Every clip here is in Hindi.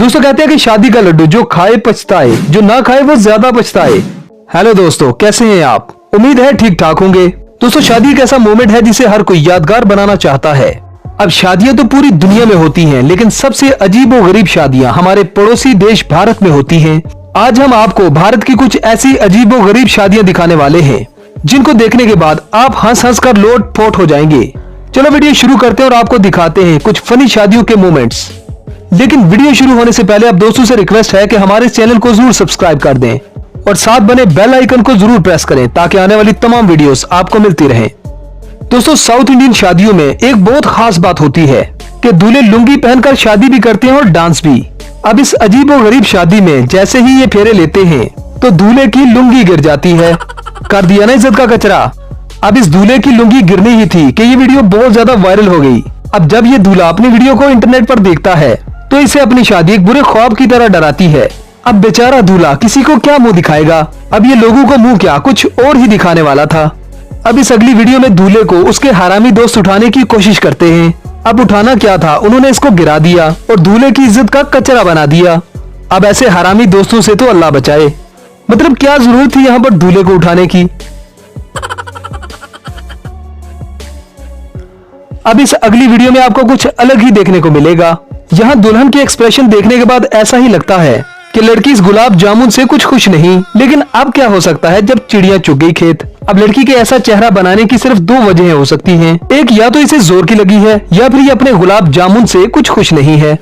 दोस्तों कहते हैं कि शादी का लड्डू जो खाए पछताए, जो ना खाए वो ज्यादा पछताए। हेलो दोस्तों, कैसे हैं आप? उम्मीद है ठीक ठाक होंगे। दोस्तों शादी एक ऐसा मोमेंट है जिसे हर कोई यादगार बनाना चाहता है। अब शादियां तो पूरी दुनिया में होती हैं, लेकिन सबसे अजीब और गरीब शादियां हमारे पड़ोसी देश भारत में होती हैं। आज हम आपको भारत की कुछ ऐसी अजीब और गरीब शादियां दिखाने वाले हैं जिनको देखने के बाद आप हंस हंस कर लोट पोट हो जाएंगे। चलो वीडियो शुरू करते हैं और आपको दिखाते हैं कुछ फनी शादियों के मोमेंट्स। लेकिन वीडियो शुरू होने से पहले आप दोस्तों से रिक्वेस्ट है कि हमारे चैनल को जरूर सब्सक्राइब कर दें और साथ बने बेल आइकन को जरूर प्रेस करें ताकि आने वाली तमाम वीडियोस आपको मिलती रहें। दोस्तों साउथ इंडियन शादियों में एक बहुत खास बात होती है कि दूल्हे लुंगी पहनकर शादी भी करते हैं और डांस भी। अब इस अजीब और गरीब शादी में जैसे ही ये फेरे लेते हैं तो दूल्हे की लुंगी गिर जाती है। कर दिया ना इज्जत का कचरा। अब इस दूल्हे की लुंगी गिरनी ही थी कि ये वीडियो बहुत ज्यादा वायरल हो गई। अब जब ये दूल्हा अपनी वीडियो को इंटरनेट पर देखता है तो इसे अपनी शादी एक बुरे ख्वाब की तरह डराती है। अब बेचारा दूल्हा किसी को क्या मुंह दिखाएगा। अब ये लोगों को मुंह क्या कुछ और ही दिखाने वाला था। अब इस अगली वीडियो में दूल्हे को उसके हरामी दोस्त उठाने की कोशिश करते हैं। अब उठाना क्या था, उन्होंने इसको गिरा दिया और दूल्हे की इज्जत का कचरा बना दिया। अब ऐसे हरामी दोस्तों से तो अल्लाह बचाए। मतलब क्या जरूरत थी यहाँ पर दूल्हे को उठाने की। अब इस अगली वीडियो में आपको कुछ अलग ही देखने को मिलेगा। यहाँ दुल्हन के एक्सप्रेशन देखने के बाद ऐसा ही लगता है कि लड़की इस गुलाब जामुन से कुछ खुश नहीं। लेकिन अब क्या हो सकता है जब चिड़िया चुग गई खेत। अब लड़की के ऐसा चेहरा बनाने की सिर्फ दो वजहें हो सकती हैं। एक, या तो इसे जोर की लगी है या फिर ये अपने गुलाब जामुन से कुछ खुश नहीं है।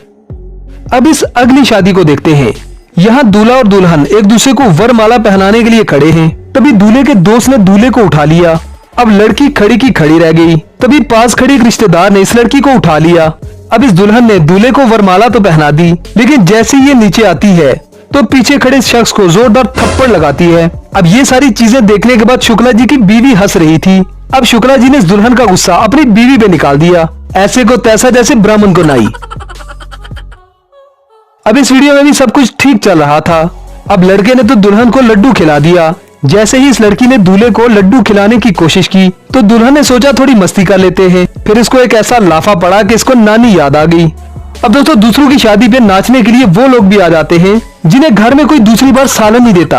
अब इस अगली शादी को देखते हैं। यहाँ दूल्हा और दुल्हन एक दूसरे को वरमाला पहनाने के लिए खड़े हैं। तभी दूल्हे के दोस्त ने दूल्हे को उठा लिया। अब लड़की खड़ी की खड़ी रह गई। तभी पास खड़ी एक रिश्तेदार ने इस लड़की को उठा लिया। अब इस दुल्हन ने दूल्हे को वरमाला तो पहना दी, लेकिन जैसे ये नीचे आती है तो पीछे खड़े शख्स को जोरदार थप्पड़ लगाती है। अब ये सारी चीजें देखने के बाद शुक्ला जी की बीवी हंस रही थी। अब शुक्ला जी ने इस दुल्हन का गुस्सा अपनी बीवी पे निकाल दिया। ऐसे को तैसा जैसे ब्राह्मण को नाई। अब इस वीडियो में भी सब कुछ ठीक चल रहा था। अब लड़के ने तो दुल्हन को लड्डू खिला दिया। जैसे ही इस लड़की ने दूल्हे को लड्डू खिलाने की कोशिश की तो दुल्हन ने सोचा थोड़ी मस्ती कर लेते हैं। फिर इसको एक ऐसा लाफा पड़ा कि इसको नानी याद आ गई। अब दोस्तों दूसरों की शादी पे नाचने के लिए वो लोग भी आ जाते हैं जिन्हें घर में कोई दूसरी बार सालन नहीं देता।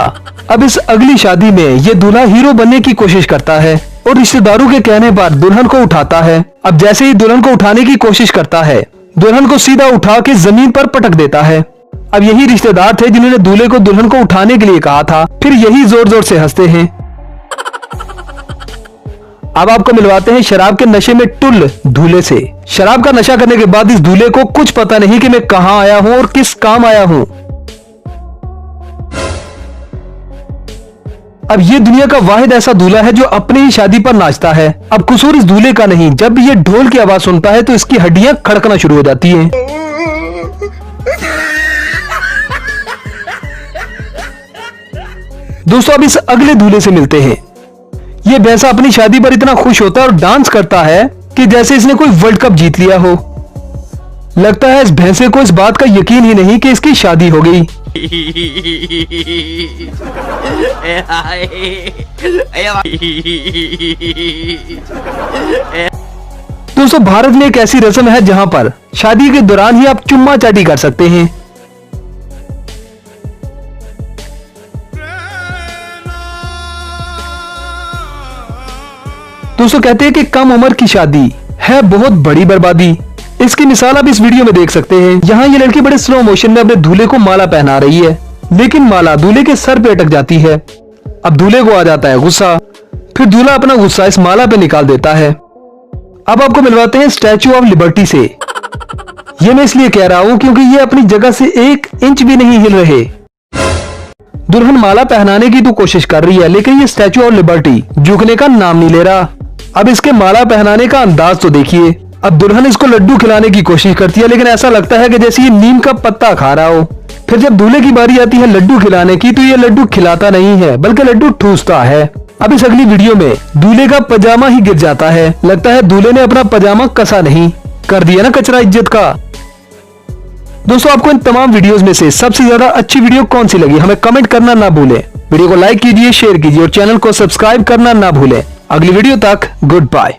अब इस अगली शादी में ये दूल्हा हीरो बनने की कोशिश करता है और रिश्तेदारों के कहने पर दुल्हन को उठाता है। अब जैसे ही दुल्हन को उठाने की कोशिश करता है, दुल्हन को सीधा उठा के जमीन पर पटक देता है। अब यही रिश्तेदार थे जिन्होंने दूल्हे को दुल्हन को उठाने के लिए कहा था। फिर यही जोर जोर से हंसते हैं। अब आपको मिलवाते हैं शराब के नशे में टुल दूल्हे से। शराब का नशा करने के बाद इस दूल्हे को कुछ पता नहीं कि मैं कहां आया हूं और किस काम आया हूं। अब ये दुनिया का वाहिद ऐसा दूल्हा है जो अपनी ही शादी पर नाचता है। अब कसूर इस दूल्हे का नहीं, जब ये ढोल की आवाज सुनता है तो इसकी हड्डियां खड़कना शुरू हो जाती हैं। दोस्तों अब इस अगले दूल्हे से मिलते हैं। ये भैंसा अपनी शादी पर इतना खुश होता है और डांस करता है कि जैसे इसने कोई वर्ल्ड कप जीत लिया हो। लगता है इस भैंसे को इस बात का यकीन ही नहीं कि इसकी शादी हो गई। दोस्तों भारत में एक ऐसी रस्म है जहां पर शादी के दौरान ही आप चुम्मा चाटी कर सकते हैं। दोस्तों कहते हैं कि कम उम्र की शादी है बहुत बड़ी बर्बादी। इसकी मिसाल आप इस वीडियो में देख सकते हैं। यहाँ ये लड़की बड़े स्लो मोशन में अपने दूल्हे को माला पहना रही है, लेकिन माला दूल्हे के सर पे अटक जाती है। अब दूल्हे को आ जाता है गुस्सा। फिर दूल्हा अपना गुस्सा इस माला पे निकाल देता है। अब आपको मिलवाते हैं स्टैचू ऑफ लिबर्टी से। ये मैं इसलिए कह रहा हूँ क्योंकि ये अपनी जगह से 1 इंच भी नहीं हिल रहे। दुल्हन माला पहनाने की तो कोशिश कर रही है, लेकिन ये स्टैचू ऑफ लिबर्टी झुकने का नाम नहीं ले रहा। अब इसके माला पहनाने का अंदाज तो देखिए। अब दुल्हन इसको लड्डू खिलाने की कोशिश करती है, लेकिन ऐसा लगता है कि जैसे ये नीम का पत्ता खा रहा हो। फिर जब दूल्हे की बारी आती है लड्डू खिलाने की तो ये लड्डू खिलाता नहीं है बल्कि लड्डू ठूसता है। अब इस अगली वीडियो में दूल्हे का पजामा ही गिर जाता है। लगता है दूल्हे ने अपना पजामा कसा नहीं। कर दिया ना कचरा इज्जत का। दोस्तों आपको इन तमाम वीडियोस में से सबसे ज्यादा अच्छी वीडियो कौन सी लगी हमें कमेंट करना ना भूलें। वीडियो को लाइक कीजिए, शेयर कीजिए और चैनल को सब्सक्राइब करना ना भूलें। अगली वीडियो तक गुड बाय।